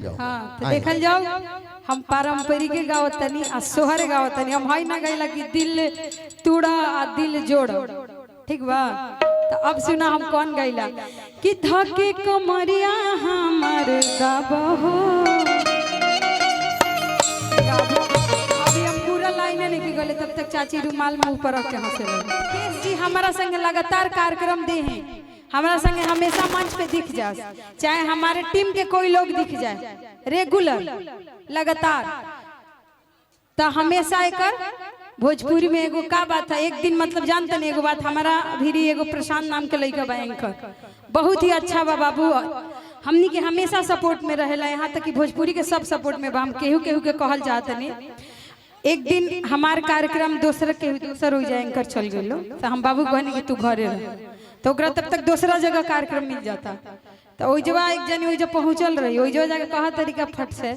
हाँ तो देखल जाओ हम पारंपरिक गावतनी आ सोहर गावतनी हम हाई ना गईला कि दिल तूड़ा आ दिल जोड़ ठीक बा। तो अब सुना हम कौन गईला कि धके कमरिया हमर गाबहो अभी हम पूरा लाइन नहीं गले तब तक चाची रुमाल में ऊपर रख के हंसे रहे। केस जी हमारा संग लगातार कार्यक्रम दे हैं, हमारा संगे हमेशा मंच पे दिख जाए, चाहे हमारे टीम के कोई लोग दिख जाए रेगुलर लगातार। तो हमेशा एक भोजपुरी में एगो का बात है, एक दिन मतलब जानते नहीं एगो बात हमारा भी एगो प्रशांत नाम के लड़का बा एंकर बहुत ही अच्छा बा बाबू, हमनी के हमेशा सपोर्ट में रहेला, यहाँ तक कि भोजपुरी के सब सपोर्ट में बा। हम केहू केहू के कहल चाहते नहीं। एक दिन हमार कार्यक्रम दोसर हो जाए एंकर चल गए तो हम बाबू कहने कि तू घरे रह, तो तब तक दूसरा जगह कार्यक्रम मिल जाता। तो ओइजवा एक जनी ओइजा पहुंचल रही, ओइजवा जाके कहा तरीका फट से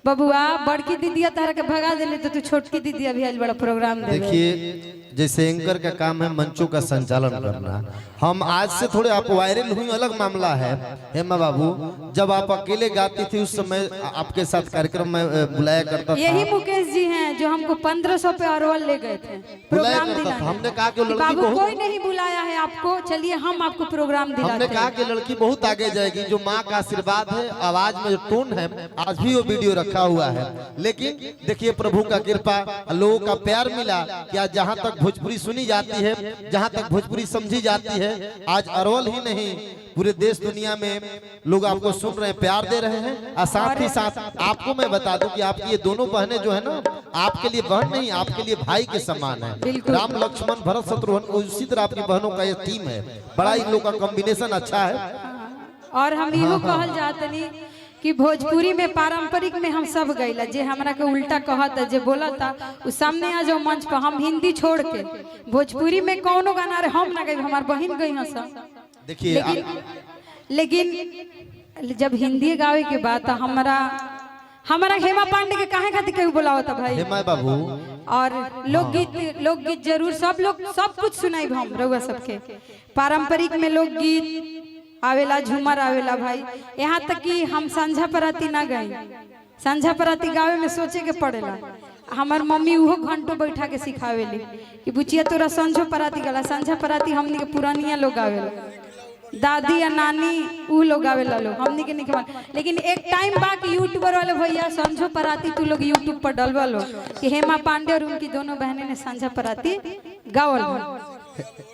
बबुआ बड़की दीदी तारा के भगा देले तो तू छोटकी दीदी अभी आज बड़ा प्रोग्राम दे। देखिए जैसे एंकर का काम है मंचों का संचालन करना, हम आज से थोड़े आप वायरल हुई अलग मामला है। हेमा बाबू जब आप अकेले गाती थी उस समय आपके साथ कार्यक्रम में बुलाया करता था। यही मुकेश जी हैं जो हमको 1500 पे अरवल ले गए थे प्रोग्राम दिलाने। हमने कहा कि लड़की बाबू कोई नहीं बुलाया है आपको, चलिए हम आपको प्रोग्राम दिलाते हैं। हमने कहा कि लड़की बहुत आगे जाएगी, जो माँ का आशीर्वाद है, आवाज में जो टोन है, आज भी वो वीडियो रखा हुआ है। लेकिन देखिए प्रभु का कृपा, लोगों का प्यार मिला कि आज जहाँ तक भोजपुरी सुनी जाती है, जहाँ तक भोजपुरी समझी जाती है, आज अरवल ही नहीं पूरे देश दुनिया में लोग आपको सुन रहे हैं, प्यार दे रहे हैं। और साथ ही साथ आपको मैं बता दूं कि आपकी ये दोनों बहनें जो है ना, आपके लिए बहन नहीं आपके लिए भाई के समान है। राम लक्ष्मण भरत शत्रुघ्न, उसी तरह आपकी बहनों का ये टीम है, बड़ा इन लोग का कॉम्बिनेशन अच्छा है। और हम इहो कहल जाते नहीं कि भोजपुरी में पारंपरिक में हम सब गईला, जे हमरा के उल्टा कहता जे बोला था उस सामने आ जाओ मंच पर, हम हिंदी छोड़ के भोजपुरी में कौनो गाना रे हम ना गई, हमार बहन गई हस। देखिए लेकिन जब हिंदी गावे के बात हमारा हेमा पांडे के काहे खातिर केहू बुलाओ था भाई हेमा बाबू। और लोकगीत जरूर सब लोग सब कुछ सुनाई हम रउआ सबके। पारंपरिक में लोकगीत आवेला, झूमर आवेला भाई, यहाँ तक कि हम संझा पराती ना गए, संझा पराती गावे में सोचे के पड़ेला। हमार मम्मी उहो घंटों बैठा के सिखावेली कि बुचिया तोरा संझो पराती गला, संझा पराती हमनी के पुरानिया लोग आवेला, दादी या नानी उ लोग आवेला लोग, हमनी के नहीं। लेकिन एक टाइम बा कि यूट्यूबर वाले भैया संझो पराती तू लोग यूट्यूब पर डलवा लो कि हेमा पांडे और उनकी दोनों बहनें ने संझा पराती गावल।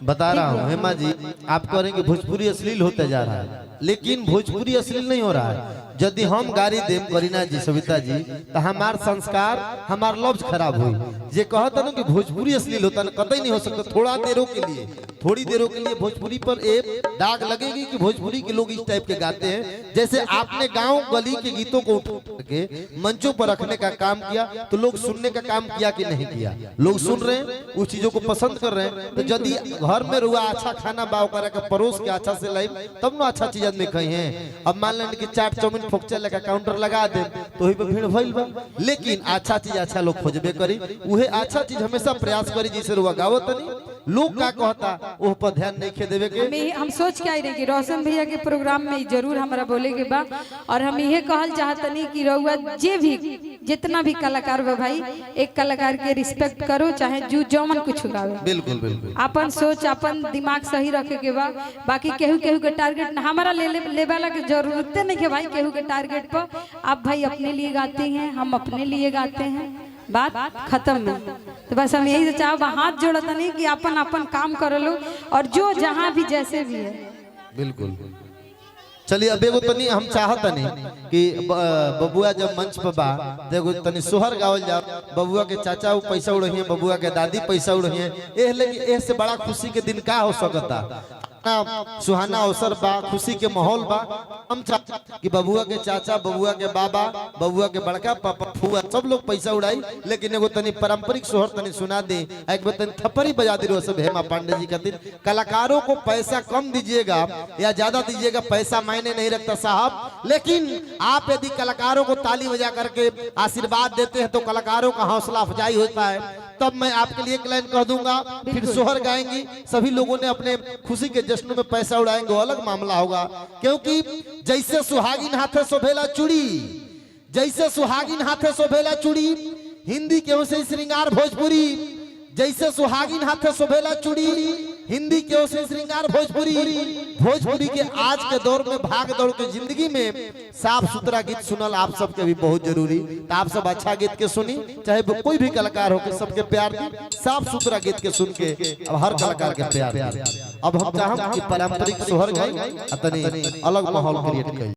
बता रहा हूँ हेमा जी, आप कह रहे हैं कि भोजपुरी अश्लील होता जा रहा है, लेकिन भोजपुरी अश्लील नहीं हो रहा है। यदि हम गाड़ी देम करीना जी, सविता जी, तो हमार संस्कार हमार लफ्ज खराब हुई। जे कहता ना कि भोजपुरी अश्लील होता ना, कतई नहीं हो सकता। थोड़ा देरों के लिए, थोड़ी देरों के लिए भोजपुरी पर एक दाग लगेगी कि भोजपुरी के लोग इस टाइप के गाते हैं। जैसे आपने गांव गली के गीतों को उठा के मंचों पर रखने का काम किया, तो लोग सुनने का काम किया कि नहीं किया? लोग सुन रहे हैं, उस चीजों को पसंद कर रहे हैं। तो यदि घर में रुआ अच्छा खाना बाव करा के परोस के अच्छा से लाई, तब ना अच्छा चीज आदमी कही है। अब मान लें कि चाट चाउमीन फोकचा लगा काउंटर लगा दे तो ही पे भीड़ भइल बा। लेकिन अच्छा चीज अच्छा लोग खोजबे करी, उहे अच्छा चीज हमेशा प्रयास करी। जिसे रुआ गावत नहीं, लोग का कहता ओह पर ध्यान नहीं खे देवे के। हम सोच के आई रहे कि रोशन भैया के प्रोग्राम में जरूर हमारा बोले के बा, और हम ये कहल चाहतनी कि रउआ जे भी जितना भी कलाकार बा भाई, एक कलाकार के रिस्पेक्ट करो, चाहे जौमन कुछ गावे। बिल्कुल बिल्कुल अपन सोच अपन दिमाग सही रखे के बा। बाकी केहू केहू के टारगेट हमारा ले वाला के जरूरत नहीं है भाई, केहू के टारगेट पर। आप भाई अपने लिए गाते हैं, हम अपने लिए गाते हैं, बात खत्म में। तो बस हम यही चाहो, हाथ जोड़ता नहीं कि अपन अपन काम कर लो, और जो जहाँ भी जैसे भी है। बिल्कुल चलिए अब एगो तनी हम चाहत नहीं कि बबुआ जब मंच पर बा तो एगो तनी सोहर गावल जाओ। बबुआ के चाचा वो पैसा उड़िए, बबुआ के दादी पैसा उड़िए, एह से बड़ा खुशी के दिन का हो सकता। सुहाना अवसर बा, खुशी के माहौल बा। हम चाहते कि बबुआ के चाचा, बबुआ के बाबा, बबुआ के बड़का पापा, फुआ सब लोग पैसा उड़ाई, लेकिन एगो तनी पारंपरिक सोहर तनी सुना दे। एक बार तनी थप्पड़ी बजा दी सब हेमा पांडे जी का दिन। कलाकारों को पैसा कम दीजिएगा या ज्यादा दीजिएगा, पैसा मायने नहीं रखता साहब। लेकिन आप यदि कलाकारों को ताली बजा करके आशीर्वाद देते हैं तो कलाकारों का हौसला अफजाई होता है। तब मैं आपके लिए एक लाइन कह दूंगा, फिर सोहर गाएंगी। सभी लोगों ने अपने खुशी के जश्न में पैसा उड़ाएंगे, अलग मामला होगा। क्योंकि जैसे सुहागिन हाथे शोभेला चूड़ी, जैसे सुहागिन हाथे शोभेला चूड़ी, हिंदी के उसे श्रृंगार भोजपुरी। जैसे सुहागिन हाथे शोभेला चूड़ी, हिंदी के उसे श्रृंगार भोजपुरी। भोजपुरी के आज के दौर में भाग दौड़ के जिंदगी में साफ सुथरा गीत सुनल आप सबके भी बहुत जरूरी। तो आप सब अच्छा गीत के सुनी, चाहे वो कोई भी कलाकार हो के सबके प्यार दी। साफ सुथरा गीत के सुन के अब हर कलाकार के प्यार दी। अब हम चाहम कि पारंपरिक सोहर गाई, तनी अलग माहौल क्रिएट करी।